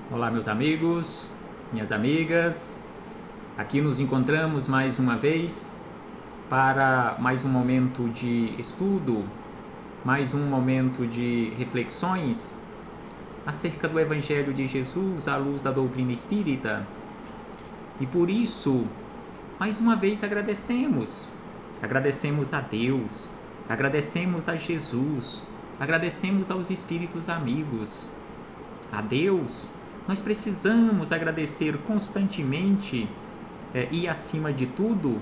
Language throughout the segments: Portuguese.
Olá, meus amigos, minhas amigas. Aqui nos encontramos mais uma vez para mais um momento de estudo, mais um momento de reflexões acerca do Evangelho de Jesus à luz da doutrina espírita. E por isso, mais uma vez agradecemos a Deus, agradecemos a Jesus, agradecemos aos espíritos amigos. A Deus, nós precisamos agradecer constantemente e, acima de tudo,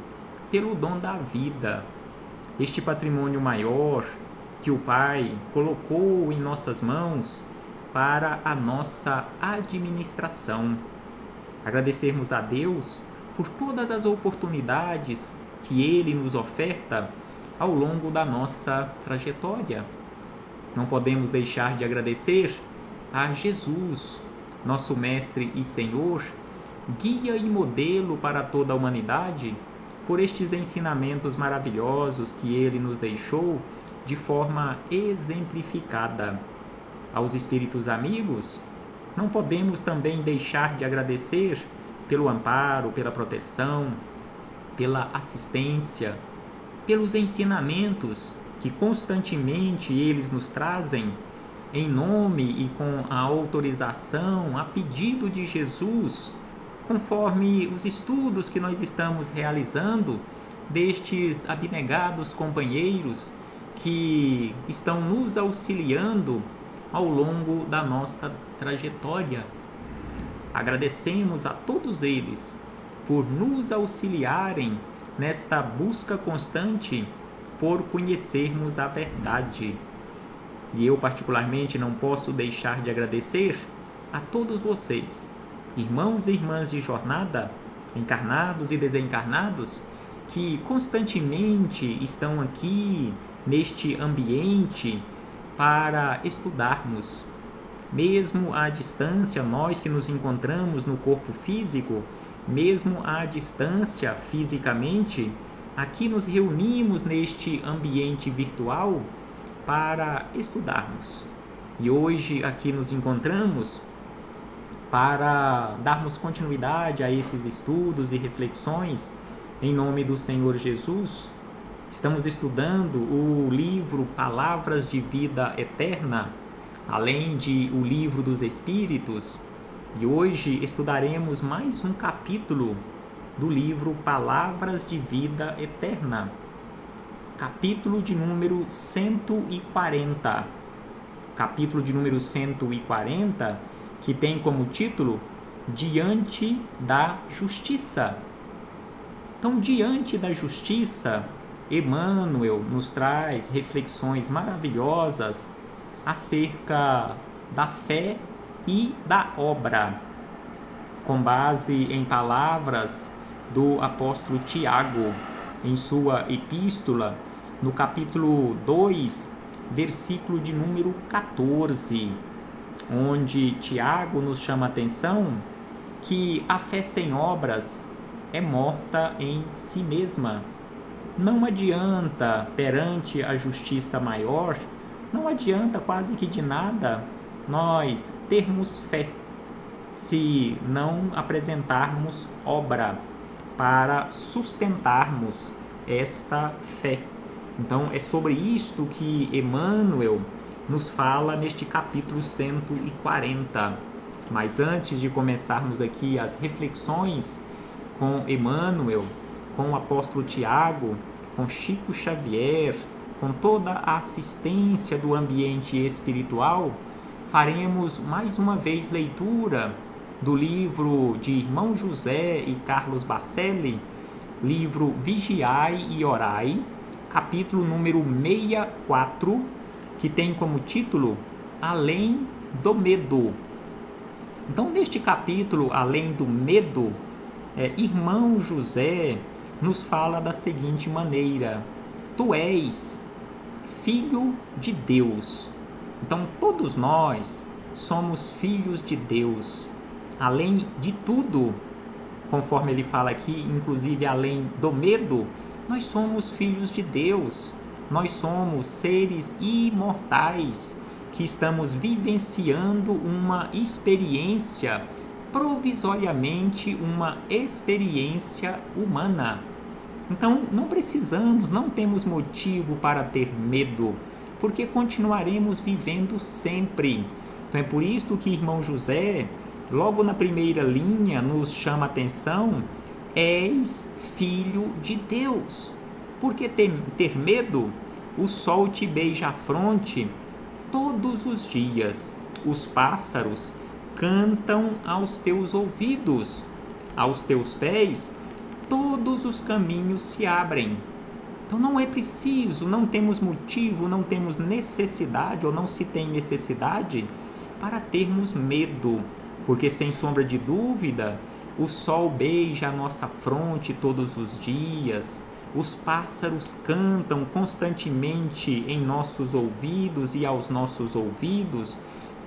pelo dom da vida, este patrimônio maior que o Pai colocou em nossas mãos para a nossa administração. Agradecermos a Deus por todas as oportunidades que Ele nos oferta ao longo da nossa trajetória. Não podemos deixar de agradecer a Jesus, nosso Mestre e Senhor, guia e modelo para toda a humanidade, por estes ensinamentos maravilhosos que Ele nos deixou de forma exemplificada. Aos espíritos amigos, não podemos também deixar de agradecer pelo amparo, pela proteção, pela assistência, pelos ensinamentos que constantemente eles nos trazem, em nome e com a autorização, a pedido de Jesus, conforme os estudos que nós estamos realizando destes abnegados companheiros que estão nos auxiliando ao longo da nossa trajetória. Agradecemos a todos eles por nos auxiliarem nesta busca constante por conhecermos a verdade. E eu particularmente não posso deixar de agradecer a todos vocês, irmãos e irmãs de jornada, encarnados e desencarnados, que constantemente estão aqui neste ambiente para estudarmos. Mesmo à distância, nós que nos encontramos no corpo físico, mesmo à distância fisicamente, aqui nos reunimos neste ambiente virtual para estudarmos. E hoje aqui nos encontramos para darmos continuidade a esses estudos e reflexões em nome do Senhor Jesus. Estamos estudando o livro Palavras de Vida Eterna, além de o Livro dos Espíritos, e hoje estudaremos mais um capítulo do livro Palavras de Vida Eterna, capítulo de número 140. Capítulo de número 140, que tem como título Diante da Justiça. Então, diante da justiça, Emmanuel nos traz reflexões maravilhosas acerca da fé e da obra, com base em palavras do apóstolo Tiago, em sua epístola, no capítulo 2, versículo de número 14, onde Tiago nos chama a atenção que a fé sem obras é morta em si mesma. Não adianta, perante a justiça maior, não adianta quase que de nada nós termos fé se não apresentarmos obra para sustentarmos esta fé. Então é sobre isto que Emmanuel nos fala neste capítulo 140. Mas antes de começarmos aqui as reflexões com Emmanuel, com o apóstolo Tiago, com Chico Xavier, com toda a assistência do ambiente espiritual, faremos mais uma vez leitura do livro de Irmão José e Carlos Bacelli, livro Vigiai e Orai, capítulo número 64, que tem como título Além do Medo. Então, neste capítulo, Além do Medo, Irmão José nos fala da seguinte maneira: Tu és filho de Deus. Então, todos nós somos filhos de Deus. Além de tudo, conforme ele fala aqui, inclusive além do medo, nós somos filhos de Deus. Nós somos seres imortais que estamos vivenciando uma experiência, provisoriamente uma experiência humana. Então, não temos motivo para ter medo, porque continuaremos vivendo sempre. Então, é por isso que irmão José, logo na primeira linha, nos chama a atenção: és filho de Deus. Por que ter medo? O sol te beija a fronte todos os dias. Os pássaros cantam aos teus ouvidos. Aos teus pés, todos os caminhos se abrem. Então não é preciso, não temos motivo, não temos necessidade, ou não se tem necessidade para termos medo, porque sem sombra de dúvida, o sol beija a nossa fronte todos os dias, os pássaros cantam constantemente em nossos ouvidos e aos nossos ouvidos,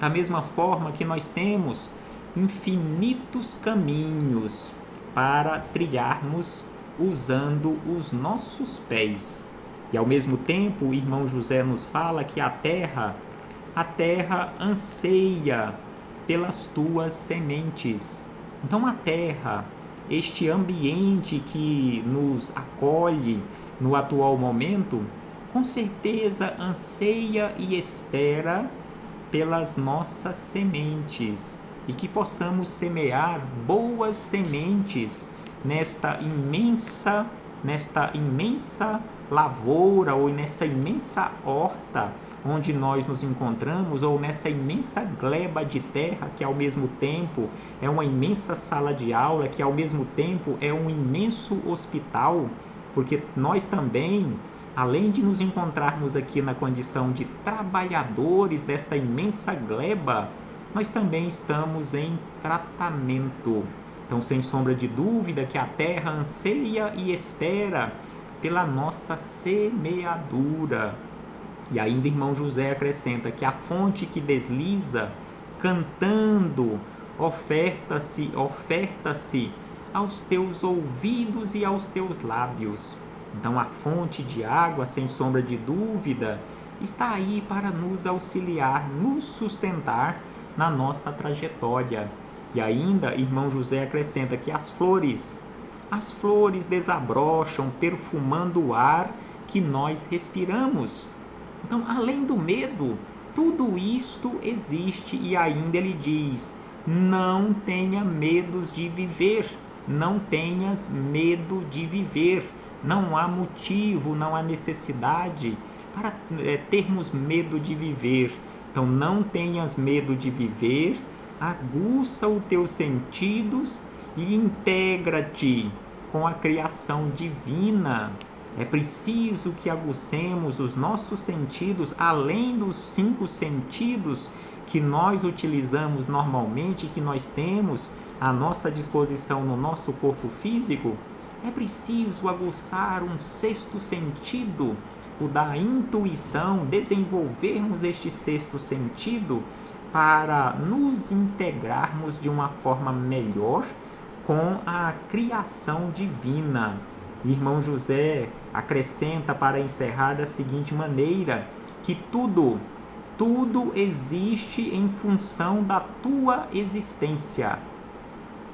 da mesma forma que nós temos infinitos caminhos para trilharmos usando os nossos pés. E ao mesmo tempo, o irmão José nos fala que a terra anseia pelas tuas sementes. Então a terra, este ambiente que nos acolhe no atual momento, com certeza anseia e espera pelas nossas sementes, e que possamos semear boas sementes nesta imensa lavoura, ou nessa imensa horta onde nós nos encontramos, ou nessa imensa gleba de terra que ao mesmo tempo é uma imensa sala de aula, que ao mesmo tempo é um imenso hospital, porque nós também, além de nos encontrarmos aqui na condição de trabalhadores desta imensa gleba, nós também estamos em tratamento. Então, sem sombra de dúvida que a terra anseia e espera pela nossa semeadura. E ainda irmão José acrescenta que a fonte que desliza, cantando, oferta-se aos teus ouvidos e aos teus lábios. Então a fonte de água, sem sombra de dúvida, está aí para nos auxiliar, nos sustentar na nossa trajetória. E ainda irmão José acrescenta que as flores desabrocham perfumando o ar que nós respiramos. Então, além do medo, tudo isto existe, e ainda ele diz: não tenha medo de viver, não tenhas medo de viver. Não há motivo, não há necessidade para termos medo de viver. Então, não tenhas medo de viver, aguça os teus sentidos e integra-te com a criação divina. É preciso que agucemos os nossos sentidos, além dos 5 sentidos que nós utilizamos normalmente, que nós temos à nossa disposição no nosso corpo físico. É preciso aguçar um 6º sentido, o da intuição, desenvolvermos este 6º sentido para nos integrarmos de uma forma melhor com a criação divina. Irmão José acrescenta para encerrar da seguinte maneira, que tudo existe em função da tua existência.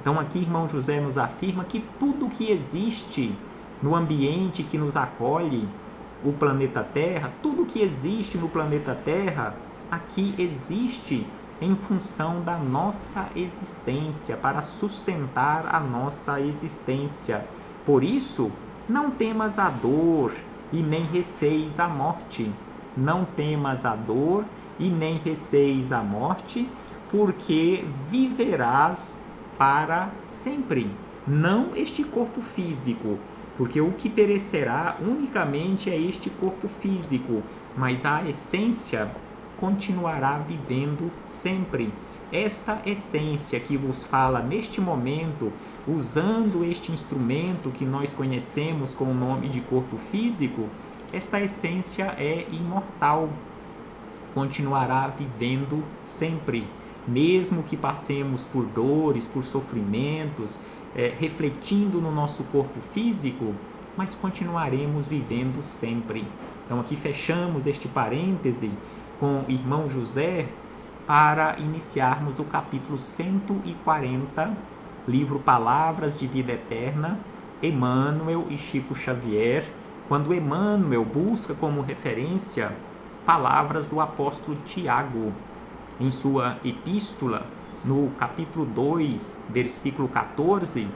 Então aqui irmão José nos afirma que tudo que existe no ambiente que nos acolhe, o planeta Terra, tudo que existe no planeta Terra, aqui existe em função da nossa existência, para sustentar a nossa existência. Por isso, não temas a dor e nem receis a morte. Não temas a dor e nem receis a morte, porque viverás para sempre. Não este corpo físico, porque o que perecerá unicamente é este corpo físico, mas a essência continuará vivendo sempre. Esta essência que vos fala neste momento, usando este instrumento que nós conhecemos com o nome de corpo físico, esta essência é imortal, continuará vivendo sempre, mesmo que passemos por dores, por sofrimentos, refletindo no nosso corpo físico, mas continuaremos vivendo sempre. Então aqui fechamos este parêntese com o irmão José para iniciarmos o capítulo 140, livro Palavras de Vida Eterna, Emmanuel e Chico Xavier, quando Emmanuel busca como referência palavras do apóstolo Tiago, em sua epístola, no capítulo 2, versículo 14,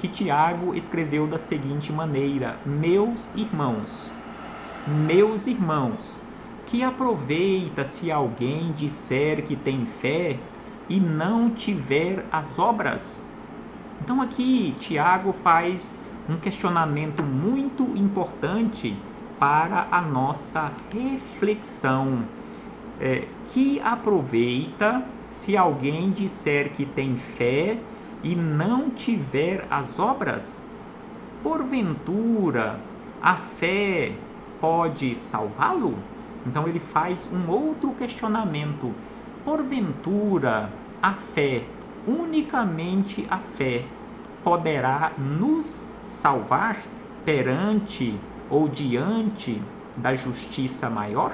que Tiago escreveu da seguinte maneira: meus irmãos, que aproveita se alguém disser que tem fé e não tiver as obras? Então aqui Tiago faz um questionamento muito importante para a nossa reflexão. Que aproveita se alguém disser que tem fé e não tiver as obras? Porventura, a fé pode salvá-lo? Então ele faz um outro questionamento. Porventura, a fé, unicamente a fé, poderá nos salvar perante ou diante da justiça maior?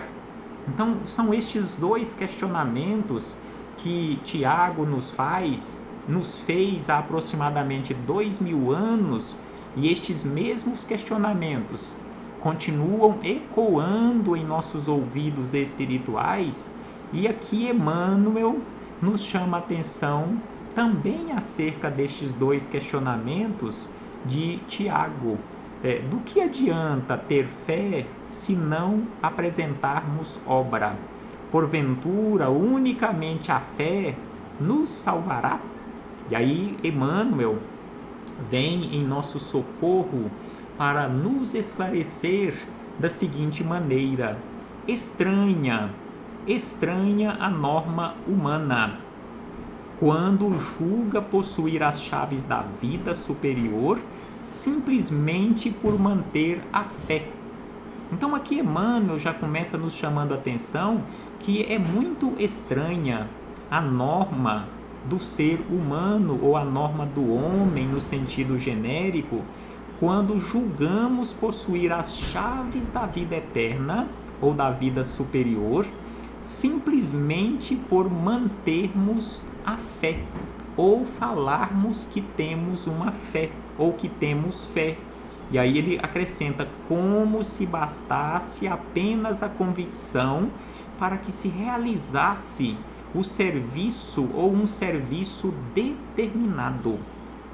Então são estes dois questionamentos que Tiago nos fez há aproximadamente 2000 anos, e estes mesmos questionamentos continuam ecoando em nossos ouvidos espirituais, e aqui Emmanuel nos chama a atenção também acerca destes dois questionamentos de Tiago. Do que adianta ter fé se não apresentarmos obra? Porventura, unicamente a fé nos salvará? E aí Emmanuel vem em nosso socorro para nos esclarecer da seguinte maneira: estranha a norma humana quando julga possuir as chaves da vida superior simplesmente por manter a fé. Então aqui Emmanuel já começa nos chamando a atenção que é muito estranha a norma do ser humano, ou a norma do homem no sentido genérico, quando julgamos possuir as chaves da vida eterna ou da vida superior simplesmente por mantermos a fé, ou falarmos que temos uma fé, ou que temos fé. E aí ele acrescenta: como se bastasse apenas a convicção para que se realizasse o serviço ou um serviço determinado.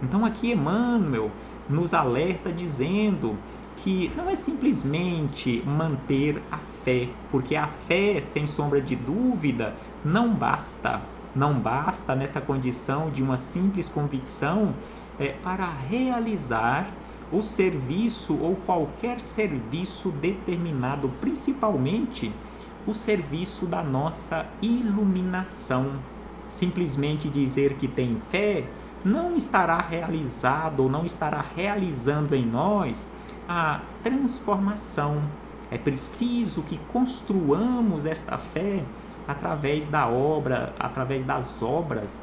Então aqui Emmanuel nos alerta dizendo que não é simplesmente manter a fé, porque a fé, sem sombra de dúvida, não basta nessa condição de uma simples convicção para realizar o serviço ou qualquer serviço determinado, principalmente o serviço da nossa iluminação. Simplesmente dizer que tem fé não estará realizado ou não estará realizando em nós a transformação. É preciso que construamos esta fé através da obra, através das obras,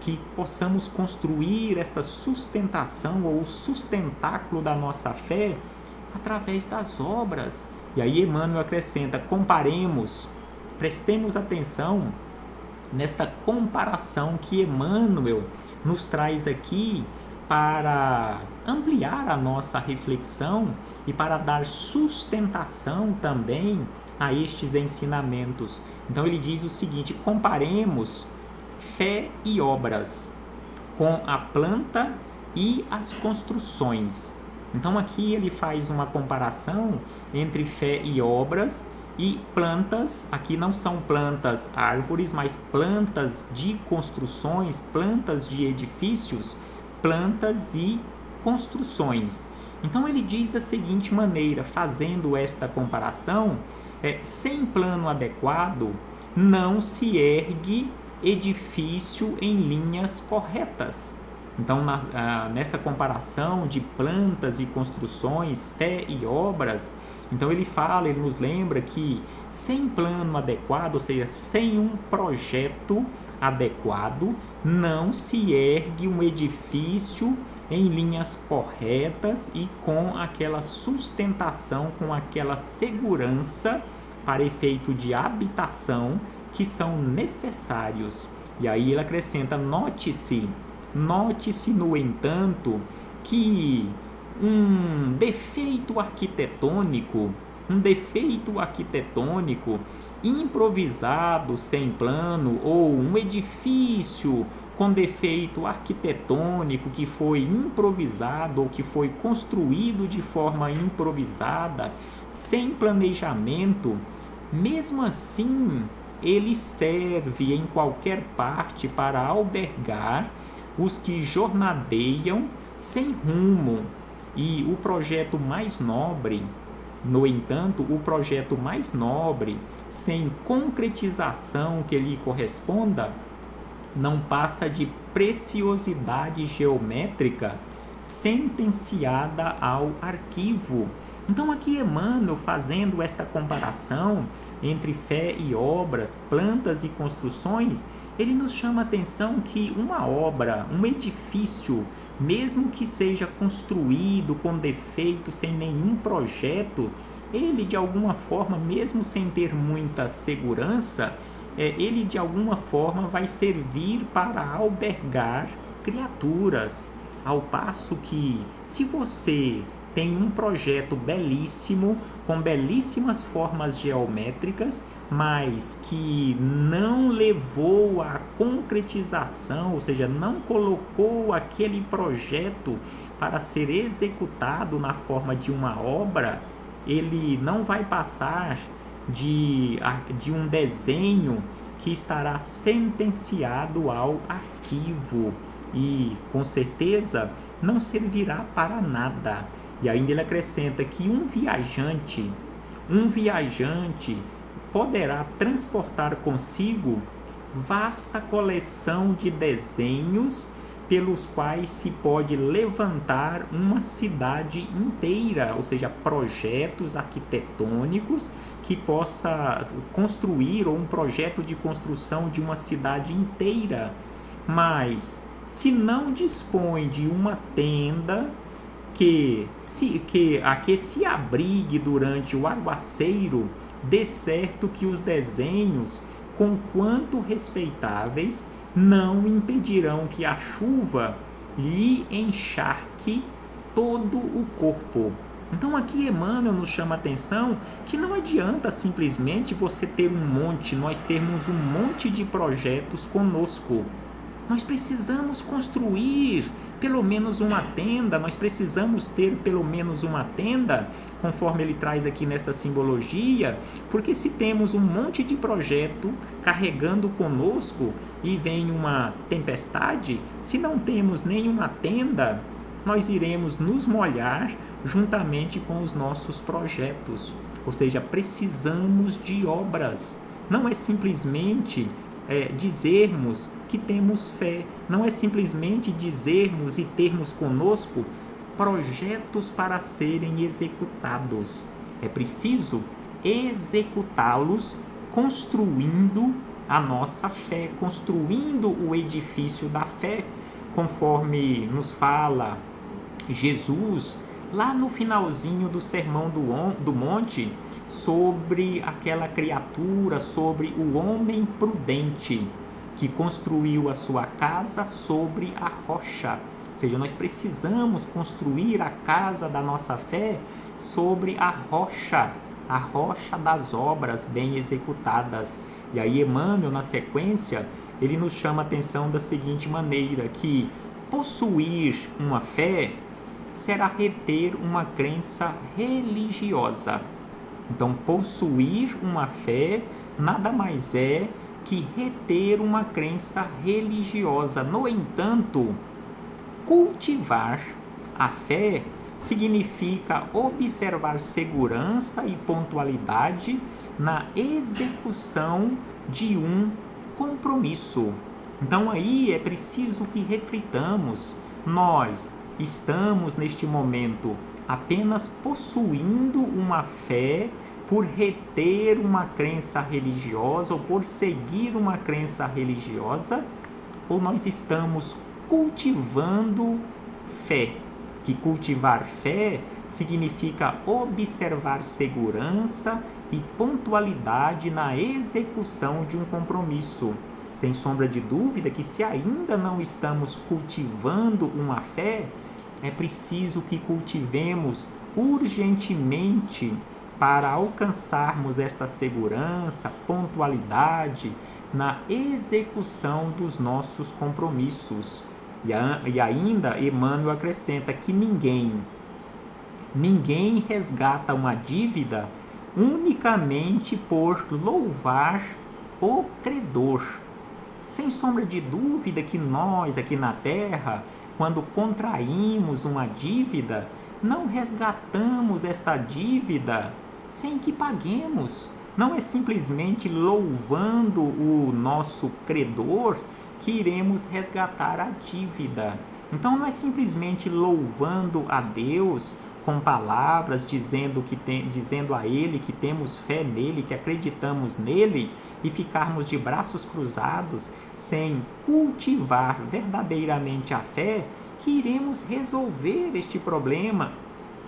que possamos construir esta sustentação ou o sustentáculo da nossa fé através das obras. E aí Emmanuel acrescenta: comparemos, prestemos atenção nesta comparação que Emmanuel nos traz aqui para ampliar a nossa reflexão e para dar sustentação também a estes ensinamentos. Então ele diz o seguinte: comparemos fé e obras com a planta e as construções. Então aqui ele faz uma comparação entre fé e obras e plantas. Aqui não são plantas árvores, mas plantas de construções, plantas de edifícios, plantas e construções. Então ele diz da seguinte maneira, fazendo esta comparação: sem plano adequado não se ergue edifício em linhas corretas. Então nessa comparação de plantas e construções, fé e obras, então ele nos lembra que sem plano adequado, ou seja, sem um projeto adequado, não se ergue um edifício em linhas corretas e com aquela sustentação, com aquela segurança para efeito de habitação que são necessários. E aí ele acrescenta: note-se, no entanto, que um defeito arquitetônico improvisado, sem plano, ou um edifício com defeito arquitetônico que foi improvisado ou que foi construído de forma improvisada, sem planejamento, mesmo assim ele serve em qualquer parte para albergar os que jornadeiam sem rumo. E o projeto mais nobre, no entanto, sem concretização que lhe corresponda, não passa de preciosidade geométrica sentenciada ao arquivo. Então aqui Emmanuel, fazendo esta comparação entre fé e obras, plantas e construções, ele nos chama a atenção que uma obra, um edifício, mesmo que seja construído com defeito, sem nenhum projeto, ele de alguma forma, mesmo sem ter muita segurança, ele de alguma forma vai servir para albergar criaturas. Ao passo que, se você tem um projeto belíssimo, com belíssimas formas geométricas, mas que não levou à concretização, ou seja, não colocou aquele projeto para ser executado na forma de uma obra, ele não vai passar de um desenho que estará sentenciado ao arquivo e, com certeza, não servirá para nada. E ainda ele acrescenta que um viajante poderá transportar consigo vasta coleção de desenhos pelos quais se pode levantar uma cidade inteira, ou seja, projetos arquitetônicos que possa construir, ou um projeto de construção de uma cidade inteira. Mas se não dispõe de uma tenda que se abrigue durante o aguaceiro, de certo que os desenhos, conquanto respeitáveis, não impedirão que a chuva lhe encharque todo o corpo. Então aqui Emmanuel nos chama a atenção que não adianta simplesmente você ter nós termos um monte de projetos conosco. Nós precisamos construir pelo menos uma tenda, nós precisamos ter pelo menos uma tenda, conforme ele traz aqui nesta simbologia, porque se temos um monte de projeto carregando conosco e vem uma tempestade, se não temos nenhuma tenda, nós iremos nos molhar juntamente com os nossos projetos. Ou seja, precisamos de obras. Não é simplesmente dizermos que temos fé, não é simplesmente dizermos e termos conosco projetos para serem executados. É preciso executá-los construindo a nossa fé, construindo o edifício da fé, conforme nos fala Jesus lá no finalzinho do Sermão do Monte, sobre aquela criatura, sobre o homem prudente que construiu a sua casa sobre a rocha. Ou seja, nós precisamos construir a casa da nossa fé sobre a rocha das obras bem executadas. E aí Emmanuel, na sequência, ele nos chama a atenção da seguinte maneira, que possuir uma fé será reter uma crença religiosa. Então, possuir uma fé nada mais é que reter uma crença religiosa. No entanto, cultivar a fé significa observar segurança e pontualidade na execução de um compromisso. Então, aí é preciso que reflitamos. Nós estamos neste momento apenas possuindo uma fé por reter uma crença religiosa ou por seguir uma crença religiosa, ou nós estamos cultivando fé? Que cultivar fé significa observar segurança e pontualidade na execução de um compromisso. Sem sombra de dúvida que, se ainda não estamos cultivando uma fé, é preciso que cultivemos urgentemente para alcançarmos esta segurança, pontualidade na execução dos nossos compromissos. E ainda Emmanuel acrescenta que ninguém resgata uma dívida unicamente por louvar o credor. Sem sombra de dúvida que nós aqui na Terra, quando contraímos uma dívida, não resgatamos esta dívida sem que paguemos. Não é simplesmente louvando o nosso credor que iremos resgatar a dívida. Então não é simplesmente louvando a Deus com palavras, dizendo a Ele que temos fé nele, que acreditamos nele, e ficarmos de braços cruzados sem cultivar verdadeiramente a fé, que iremos resolver este problema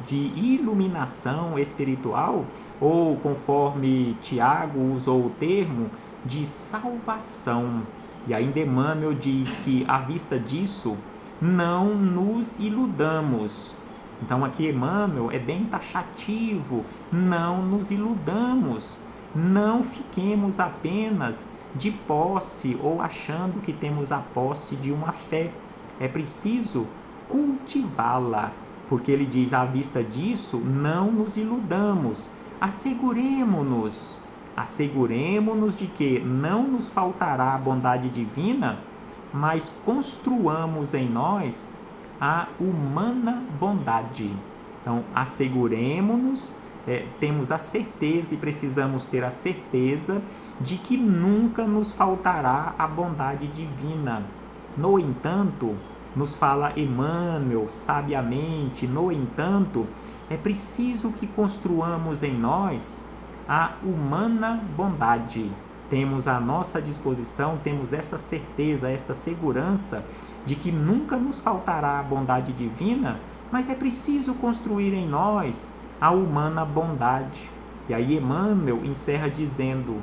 de iluminação espiritual, ou, conforme Tiago usou o termo, de salvação. E ainda Emmanuel diz que, à vista disso, não nos iludamos. Então aqui Emmanuel é bem taxativo: não nos iludamos, não fiquemos apenas de posse ou achando que temos a posse de uma fé. É preciso cultivá-la, porque ele diz: à vista disso, não nos iludamos, asseguremo-nos de que não nos faltará a bondade divina, mas construamos em nós a humana bondade. Então, asseguremo-nos, temos a certeza e precisamos ter a certeza de que nunca nos faltará a bondade divina. No entanto, nos fala Emmanuel sabiamente, no entanto, é preciso que construamos em nós a humana bondade. Temos à nossa disposição, temos esta certeza, esta segurança de que nunca nos faltará a bondade divina, mas é preciso construir em nós a humana bondade. E aí Emmanuel encerra dizendo: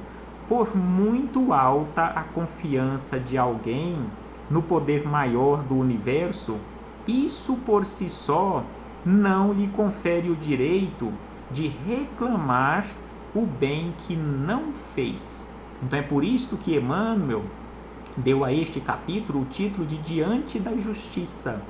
por muito alta a confiança de alguém no poder maior do universo, isso por si só não lhe confere o direito de reclamar o bem que não fez. Então é por isto que Emmanuel deu a este capítulo o título de Diante da Justiça.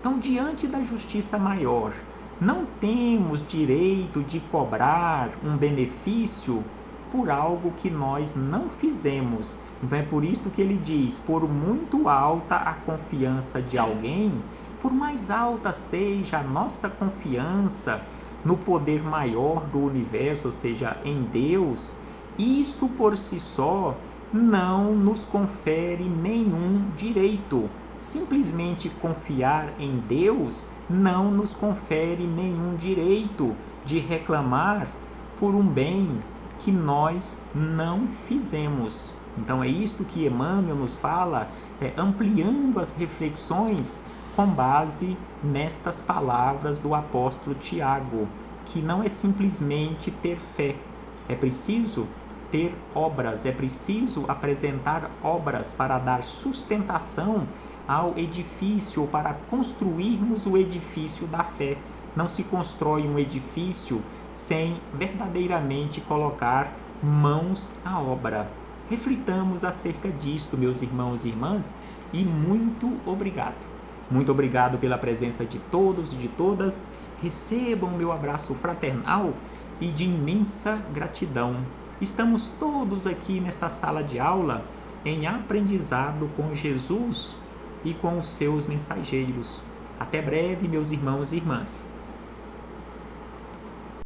Então, diante da justiça maior, não temos direito de cobrar um benefício por algo que nós não fizemos. Então é por isso que ele diz: por muito alta a confiança de alguém, por mais alta seja a nossa confiança no poder maior do universo, ou seja, em Deus, isso por si só não nos confere nenhum direito. Simplesmente confiar em Deus não nos confere nenhum direito de reclamar por um bem que nós não fizemos. Então é isto que Emmanuel nos fala, ampliando as reflexões com base nestas palavras do apóstolo Tiago, que não é simplesmente ter fé, é preciso ter obras, é preciso apresentar obras para dar sustentação ao edifício, ou para construirmos o edifício da fé. Não se constrói um edifício sem verdadeiramente colocar mãos à obra. Reflitamos acerca disto, meus irmãos e irmãs, e muito obrigado. Muito obrigado pela presença de todos e de todas. Recebam meu abraço fraternal e de imensa gratidão. Estamos todos aqui nesta sala de aula em aprendizado com Jesus e com os seus mensageiros. Até breve, meus irmãos e irmãs.